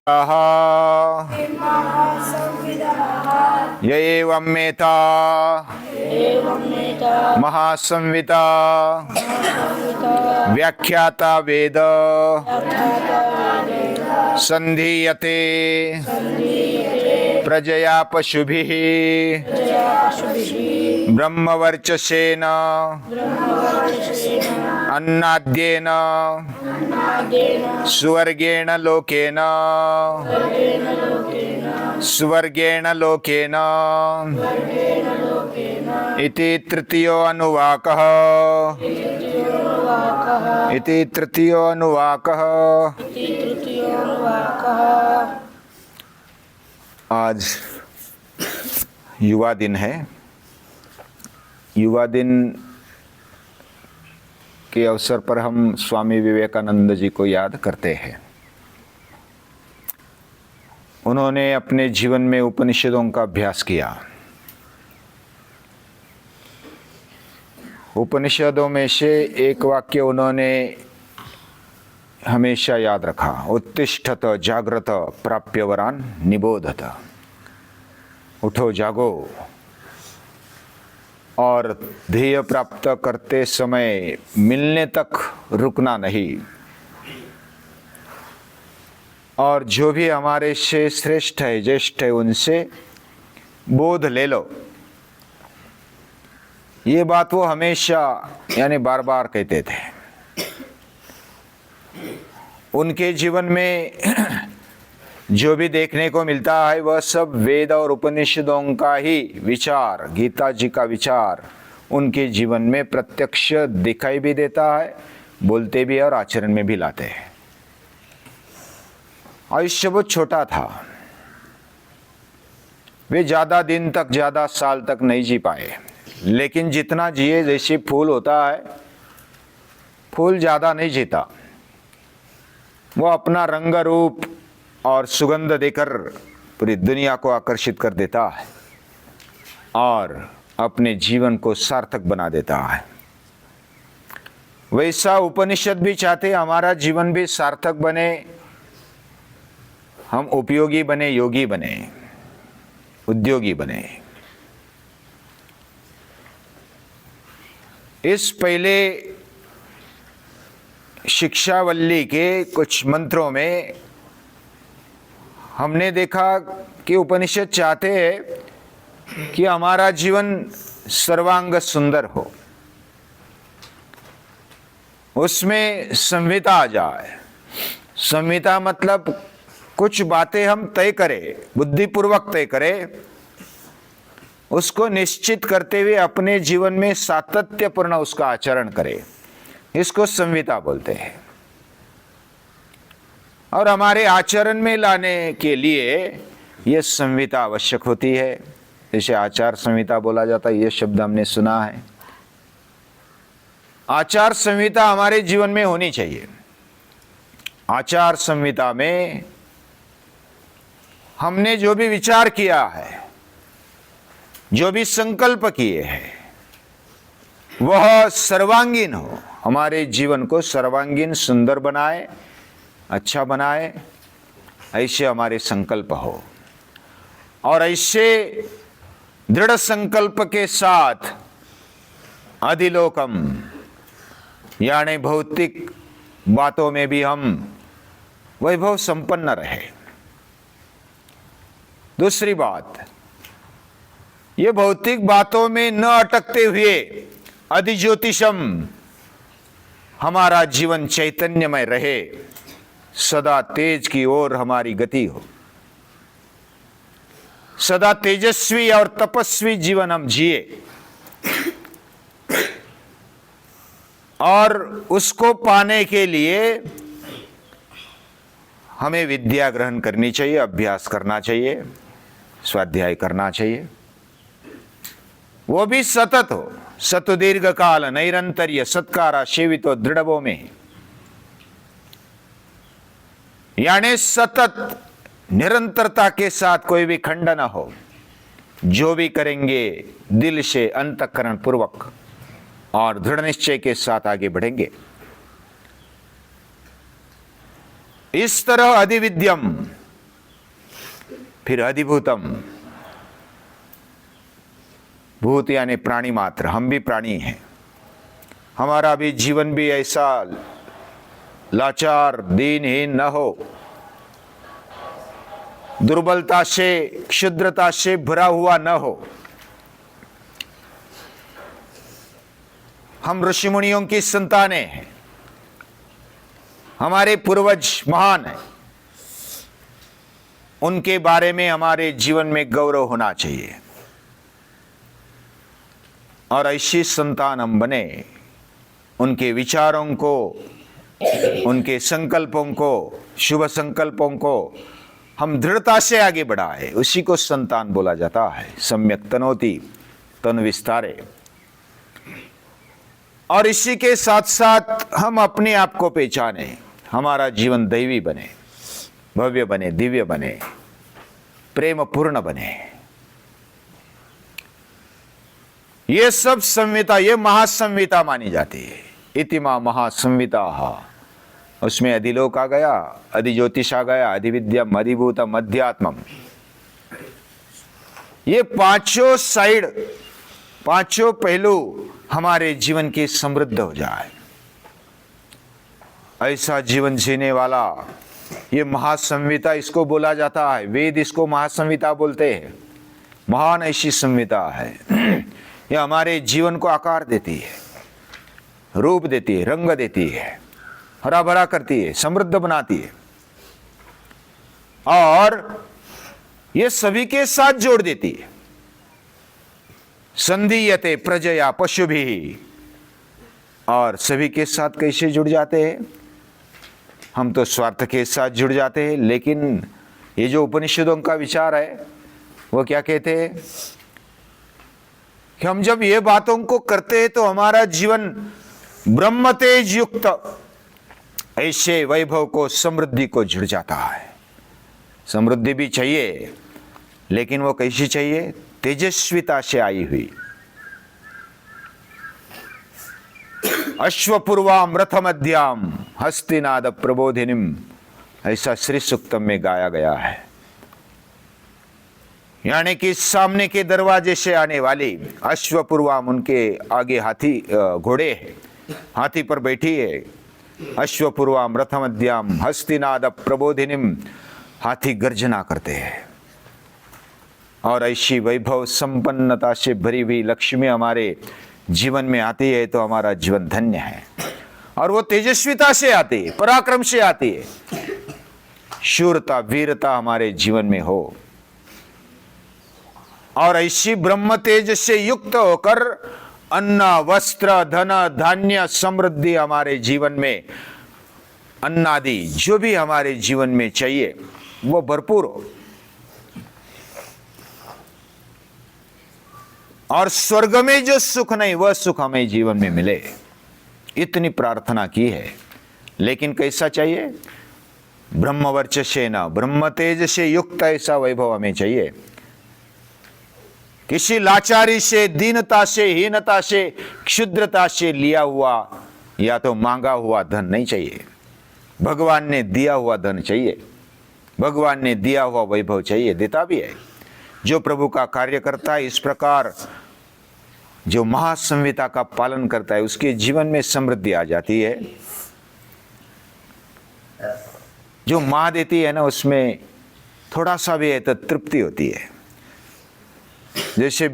य एवमेता महासंविता व्याख्याता वेद संधीयते प्रजया पशुभिः ब्रह्मवर्चसेन अन्नाद्येन सुवर्गेण लोकेन इति तृतीयो अनुवाकः। आज युवा दिन है। युवा दिन के अवसर पर हम स्वामी विवेकानंद जी को याद करते हैं। उन्होंने अपने जीवन में उपनिषदों का अभ्यास किया। उपनिषदों में से एक वाक्य उन्होंने हमेशा याद रखा, उत्तिष्ठत जाग्रत प्राप्य वरान निबोधत। उठो जागो और ध्येय प्राप्त करते समय मिलने तक रुकना नहीं, और जो भी हमारे से श्रेष्ठ है ज्येष्ठ है उनसे बोध ले लो। ये बात वो हमेशा यानी बार बार कहते थे। उनके जीवन में जो भी देखने को मिलता है वह सब वेद और उपनिषदों का ही विचार, गीता जी का विचार उनके जीवन में प्रत्यक्ष दिखाई भी देता है, बोलते भी और आचरण में भी लाते हैं। आयुष्य बहुत छोटा था। वे ज़्यादा दिन तक, ज़्यादा साल तक नहीं जी पाए, लेकिन जितना जिए, जैसे फूल होता है, फूल ज़्यादा नहीं जीता। वो अपना रंग रूप और सुगंध देकर पूरी दुनिया को आकर्षित कर देता है और अपने जीवन को सार्थक बना देता है। वैसा उपनिषद भी चाहते हमारा जीवन भी सार्थक बने, हम उपयोगी बने, योगी बने, उद्योगी बने। इस पहले शिक्षावल्ली के कुछ मंत्रों में हमने देखा कि उपनिषद चाहते हैं कि हमारा जीवन सर्वांग सुंदर हो, उसमें संहिता आ जाए। संहिता मतलब कुछ बातें हम तय करें, बुद्धिपूर्वक तय करें, उसको निश्चित करते हुए अपने जीवन में सातत्यपूर्ण उसका आचरण करें। इसको संहिता बोलते हैं। और हमारे आचरण में लाने के लिए यह संहिता आवश्यक होती है। जैसे आचार संहिता बोला जाता है, यह शब्द हमने सुना है। आचार संहिता हमारे जीवन में होनी चाहिए। आचार संहिता में हमने जो भी विचार किया है, जो भी संकल्प किए हैं, वह सर्वांगीण हो, हमारे जीवन को सर्वांगीण सुंदर बनाए, अच्छा बनाए, ऐसे हमारे संकल्प हो। और ऐसे दृढ़ संकल्प के साथ अधिलोकम यानी भौतिक बातों में भी हम वैभव संपन्न रहे। दूसरी बात, ये भौतिक बातों में न अटकते हुए अधिज्योतिषम हमारा जीवन चैतन्यमय रहे, सदा तेज की ओर हमारी गति हो, सदा तेजस्वी और तपस्वी जीवन हम जिए। और उसको पाने के लिए हमें विद्या ग्रहण करनी चाहिए, अभ्यास करना चाहिए, स्वाध्याय करना चाहिए। वो भी सतत हो, सतुदीर्घ काल नैरंतर्य सत्कारा सेवितो दृढ़वो में, यानी सतत निरंतरता के साथ कोई भी खंड न हो। जो भी करेंगे दिल से अंतःकरण पूर्वक और दृढ़ निश्चय के साथ आगे बढ़ेंगे। इस तरह अधिविद्यम फिर अधिभूतम, भूत यानी प्राणी मात्र, हम भी प्राणी हैं। हमारा भी जीवन भी ऐसा लाचार दीनहीन न हो, दुर्बलता से क्षुद्रता से भरा हुआ न हो। हम ऋषि मुनियों की संतानें हैं, हमारे पूर्वज महान हैं, उनके बारे में हमारे जीवन में गौरव होना चाहिए और ऐसी संतान हम बने, उनके विचारों को, उनके संकल्पों को, शुभ संकल्पों को हम दृढ़ता से आगे बढ़ाए, उसी को संतान बोला जाता है। सम्यक तनोति तन विस्तारे। और इसी के साथ साथ हम अपने आप को पहचाने, हमारा जीवन दैवी बने, भव्य बने, दिव्य बने, प्रेम पूर्ण बने। ये सब संहिता, ये महासंहिता मानी जाती है। इतिमा महासंहिता, उसमें अधिलोक आ गया, अधिज्योतिष आ गया, अधिविद्यम, अधिभूतम, अध्यात्मम। ये पांचों साइड, पांचों पहलू हमारे जीवन की समृद्ध हो जाए, ऐसा जीवन जीने वाला ये महासंहिता इसको बोला जाता है। वेद इसको महासंहिता बोलते हैं। महान ऐसी संहिता है, ये हमारे जीवन को आकार देती है, रूप देती है, रंग देती है, हरा भरा करती है, समृद्ध बनाती है और ये सभी के साथ जोड़ देती है। संधीयते प्रजया पशुभिः, और सभी के साथ कैसे जुड़ जाते हैं? हम तो स्वार्थ के साथ जुड़ जाते हैं, लेकिन ये जो उपनिषदों का विचार है वो क्या कहते हैं कि हम जब ये बातों को करते हैं तो हमारा जीवन ब्रह्म तेज युक्त ऐसे वैभव को, समृद्धि को जुड़ जाता है। समृद्धि भी चाहिए, लेकिन वो कैसी चाहिए? तेजस्विता से आई हुई। अश्वपूर्वाम रथमध्याम हस्तिनाद प्रबोधिनीम, ऐसा श्री सूक्तम में गाया गया है। यानी कि सामने के दरवाजे से आने वाली अश्वपूर्वाम, उनके आगे हाथी, घोड़े है, हाथी पर बैठी है। अश्वपूर्वाम रथमध्याम हस्तिनाद प्रबोधिनीम, हाथी गर्जना करते हैं। और ऐसी वैभव संपन्नता से भरी हुई लक्ष्मी हमारे जीवन में आती है तो हमारा जीवन धन्य है। और वो तेजस्विता से आती है, पराक्रम से आती है, शूरता वीरता हमारे जीवन में हो। और ऐसी ब्रह्म तेज से युक्त होकर अन्न, वस्त्र, धन, धान्य, समृद्धि हमारे जीवन में, अन्नादि जो भी हमारे जीवन में चाहिए वो भरपूर हो। और स्वर्ग में जो सुख नहीं वह सुख हमें जीवन में मिले, इतनी प्रार्थना की है। लेकिन कैसा चाहिए? ब्रह्म वर्चस्वेन, ब्रह्म तेज से युक्त ऐसा वैभव हमें चाहिए। किसी लाचारी से, दीनता से, हीनता से, क्षुद्रता से लिया हुआ या तो मांगा हुआ धन नहीं चाहिए। भगवान ने दिया हुआ धन चाहिए, भगवान ने दिया हुआ वैभव चाहिए, देता भी है। जो प्रभु का कार्य करता है, इस प्रकार जो महासंहिता का पालन करता है, उसके जीवन में समृद्धि आ जाती है। जो माँ देती है ना, उसमें थोड़ा सा भी है तो तृप्ति होती है। जैसे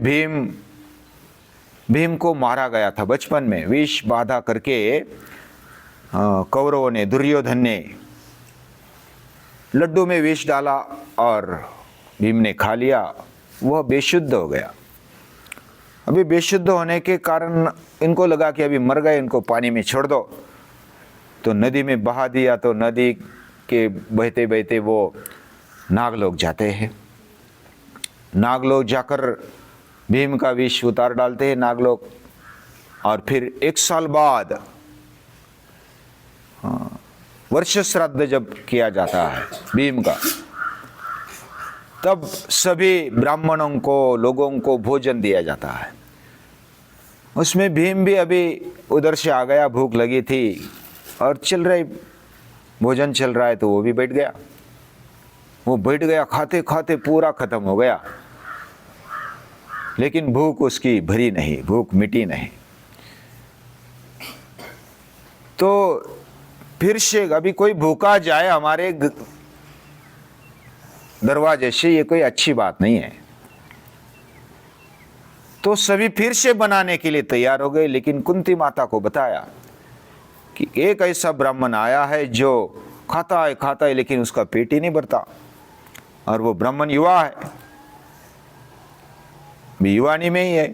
भीम को मारा गया था बचपन में, विष बाधा करके कौरवों ने, दुर्योधन ने लड्डू में विष डाला और भीम ने खा लिया, वह बेशुद्ध हो गया। अभी बेशुद्ध होने के कारण इनको लगा कि अभी मर गए, इनको पानी में छोड़ दो, तो नदी में बहा दिया। तो नदी के बहते बहते वो नागलोक जाते हैं। नागलोक जाकर भीम का विष उतार डालते हैं नागलोक। और फिर 1 साल बाद वर्ष श्राद्ध जब किया जाता है भीम का, तब सभी ब्राह्मणों को, लोगों को भोजन दिया जाता है। उसमें भीम भी अभी उधर से आ गया, भूख लगी थी और चल रही, भोजन चल रहा है तो वो भी बैठ गया। वो बैठ गया, खाते खाते पूरा खत्म हो गया, लेकिन भूख उसकी भरी नहीं, भूख मिटी नहीं। तो फिर से अभी कोई भूखा जाए हमारे दरवाजे से, ये कोई अच्छी बात नहीं है। तो सभी फिर से बनाने के लिए तैयार हो गए, लेकिन कुंती माता को बताया कि एक ऐसा ब्राह्मण आया है जो खाता है लेकिन उसका पेट ही नहीं भरता, और वो ब्राह्मण युवा है, युवानी में ही है।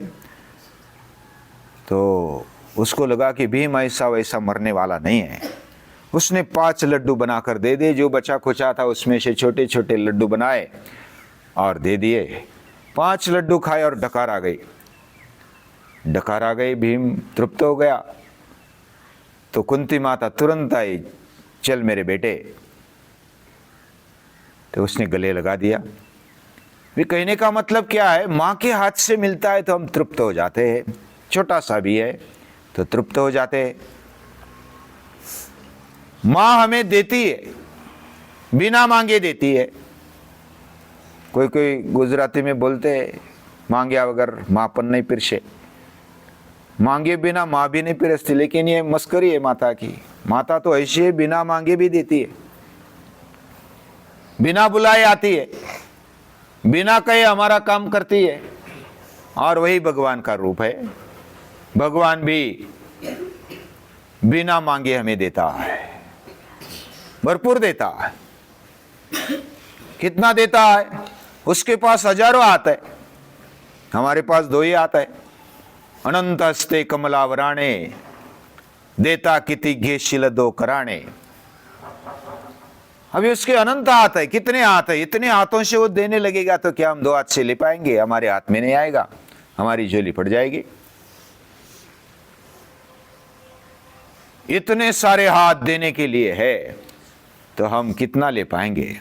तो उसको लगा कि भीम ऐसा वैसा मरने वाला नहीं है। उसने 5 लड्डू बनाकर दे दिए, जो बचा खुचा था उसमें से छोटे छोटे लड्डू बनाए और दे दिए। 5 लड्डू खाए और डकार आ गई, डकार आ गई। भीम तृप्त हो गया। तो कुंती माता तुरंत आई, चल मेरे बेटे। तो उसने गले लगा दिया। वे कहने का मतलब क्या है, माँ के हाथ से मिलता है तो हम तृप्त हो जाते हैं, छोटा सा भी है तो तृप्त हो जाते हैं। माँ हमें देती है, बिना मांगे देती है। कोई कोई गुजराती में बोलते हैं, मांग्या वगर मापन नहीं पिरसे। मांगे बिना माँ भी नहीं पिरसती, लेकिन ये मस्करी है माता की। माता तो ऐसी है, बिना मांगे भी देती है, बिना बुलाए आती है, बिना कहे हमारा काम करती है। और वही भगवान का रूप है। भगवान भी बिना मांगे हमें देता है, भरपूर देता है। कितना देता है? उसके पास हजारों हाथ है, हमारे पास 2 ही हाथ है। अनंत हस्ते कमलावराणे, देता किति घेशिल दो कराणे। अभी उसके अनंत हाथ है। कितने हाथ है? इतने हाथों से वो देने लगेगा तो क्या हम 2 हाथ से ले पाएंगे? हमारे हाथ में नहीं आएगा, हमारी झोली फट जाएगी। इतने सारे हाथ देने के लिए है तो हम कितना ले पाएंगे?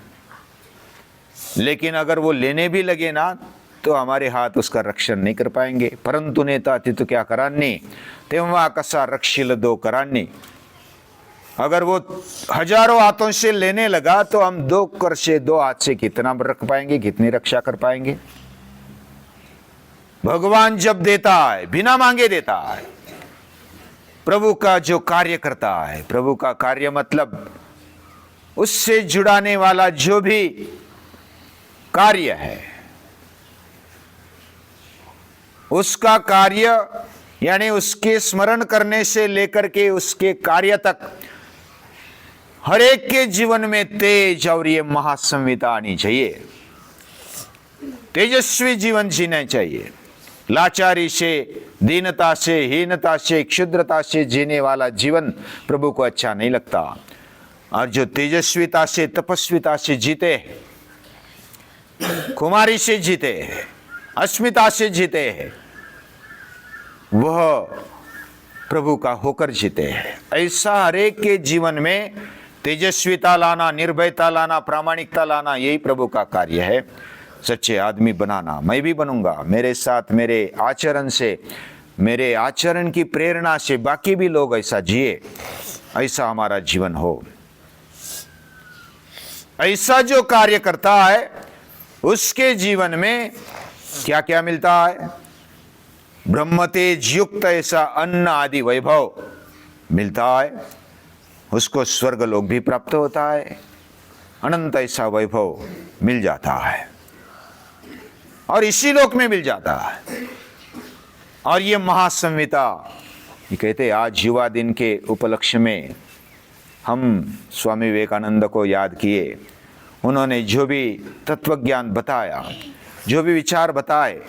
लेकिन अगर वो लेने भी लगे ना तो हमारे हाथ उसका रक्षण नहीं कर पाएंगे। परंतु नेता तो क्या करानी, तेव्हा कसा रक्षिल दो करानी। अगर वो हजारों हाथों से लेने लगा तो हम 2 कर से 2 हाथ से कितना रख पाएंगे, कितनी रक्षा कर पाएंगे? भगवान जब देता है बिना मांगे देता है। प्रभु का जो कार्य करता है, प्रभु का कार्य मतलब उससे जुड़ाने वाला जो भी कार्य है, उसका कार्य यानी उसके स्मरण करने से लेकर के उसके कार्य तक हर एक के जीवन में तेज और ये महासंविता आनी चाहिए। तेजस्वी जीवन जीना चाहिए। लाचारी से, दीनता से, हीनता से, क्षुद्रता से जीने वाला जीवन प्रभु को अच्छा नहीं लगता। और जो तेजस्विता से, तपस्विता से जीते, कुमारी से जीते, अस्मिता से जीते हैं, वह प्रभु का होकर जीते हैं। ऐसा हरेक के जीवन में तेजस्विता लाना, निर्भयता लाना, प्रामाणिकता लाना, यही प्रभु का कार्य है। सच्चे आदमी बनाना। मैं भी बनूंगा। मेरे साथ, मेरे आचरण से, मेरे आचरण की प्रेरणा से बाकी भी लोग ऐसा जिए, ऐसा हमारा जीवन हो। ऐसा जो कार्य करता है उसके जीवन में क्या क्या मिलता है? ब्रह्मतेज युक्त ऐसा अन्न आदि वैभव मिलता है। उसको स्वर्ग लोक भी प्राप्त होता है। अनंत ऐसा वैभव मिल जाता है और इसी लोक में मिल जाता है। और ये महासंविता, ये कहते आज युवा दिन के उपलक्ष्य में हम स्वामी विवेकानंद को याद किए। उन्होंने जो भी तत्वज्ञान बताया, जो भी विचार बताए,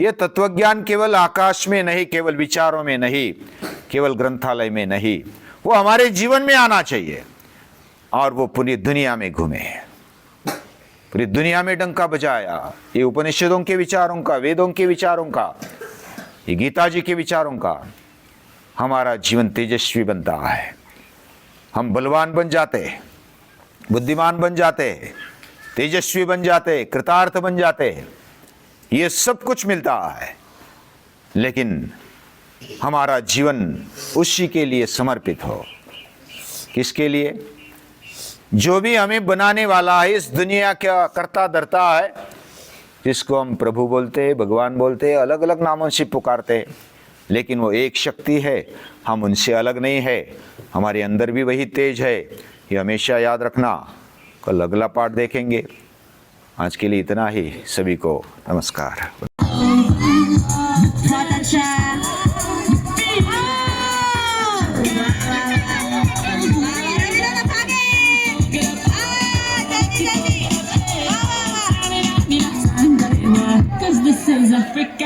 ये तत्वज्ञान केवल आकाश में नहीं, केवल विचारों में नहीं, केवल ग्रंथालय में नहीं, वो हमारे जीवन में आना चाहिए। और वो पूरी दुनिया में घूमे, पूरी दुनिया में डंका बजाया। ये उपनिषदों के विचारों का, वेदों के विचारों का, ये गीता जी के विचारों का हमारा जीवन तेजस्वी बनता है। हम बलवान बन जाते, बुद्धिमान बन जाते, तेजस्वी बन जाते, कृतार्थ बन जाते। ये सब कुछ मिलता है, लेकिन हमारा जीवन उसी के लिए समर्पित हो। किसके लिए? जो भी हमें बनाने वाला है, इस दुनिया का करता धरता है, जिसको हम प्रभु बोलते हैं, भगवान बोलते हैं, अलग अलग नामों से पुकारते हैं, लेकिन वो एक शक्ति है, हम उनसे अलग नहीं है, हमारे अंदर भी वही तेज है। ये हमेशा याद रखना। कल अगला पाठ देखेंगे। आज के लिए इतना ही। सभी को नमस्कार। Cause this is a freak